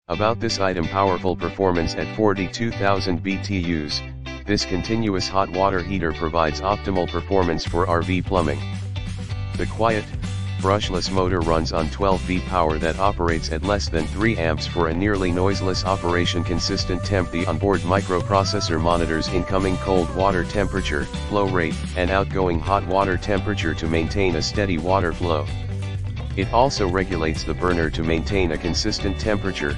About this item: powerful performance at 42,000 BTUs, this continuous hot water heater provides optimal performance for RV plumbing. The quiet, brushless motor runs on 12V power that operates at less than 3 amps for a nearly noiseless operation. Consistent temp: the onboard microprocessor monitors incoming cold water temperature, flow rate, and outgoing hot water temperature to maintain a steady water flow. It also regulates the burner to maintain a consistent temperature,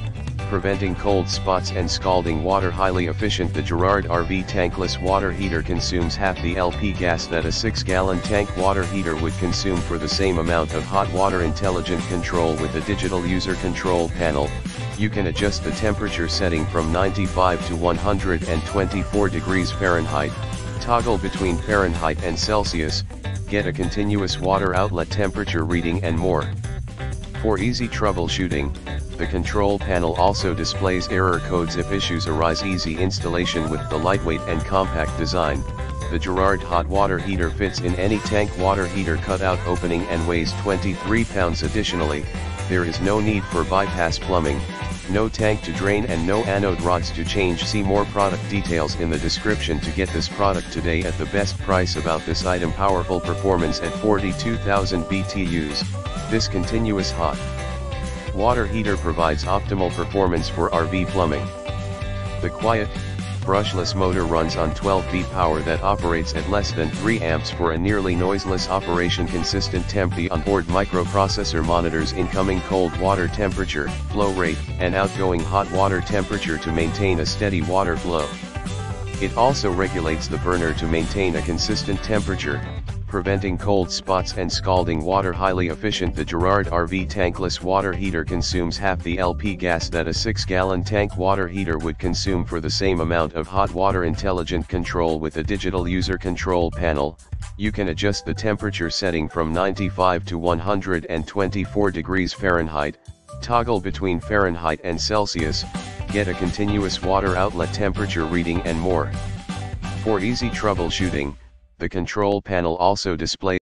preventing cold spots and scalding water. Highly efficient: the Girard RV Tankless water heater consumes half the LP gas that a 6-gallon tank water heater would consume for the same amount of hot water. Intelligent control: with a digital user control panel, you can adjust the temperature setting from 95 to 124 degrees Fahrenheit, toggle between Fahrenheit and Celsius, get a continuous water outlet temperature reading, and more. For easy troubleshooting, the control panel also displays error codes if issues arise. Easy installation: with the lightweight and compact design, the Girard hot water heater fits in any tank water heater cutout opening and weighs 23 pounds. Additionally, there is no need for bypass plumbing, no tank to drain, and no anode rods to change. See more product details in the description to get this product today at the best price. About this item: powerful performance at 42,000 BTUs, this continuous hot water heater provides optimal performance for RV plumbing. The quiet, brushless motor runs on 12V power that operates at less than 3 amps for a nearly noiseless operation. Consistent temp: the onboard microprocessor monitors incoming cold water temperature, flow rate, and outgoing hot water temperature to maintain a steady water flow. It also regulates the burner to maintain a consistent temperature, preventing cold spots and scalding water. Highly efficient: the Girard RV Tankless water heater consumes half the LP gas that a 6-gallon tank water heater would consume for the same amount of hot water. Intelligent control: with a digital user control panel, you can adjust the temperature setting from 95 to 124 degrees Fahrenheit, toggle between Fahrenheit and Celsius, get a continuous water outlet temperature reading, and more. For easy troubleshooting, the control panel also displays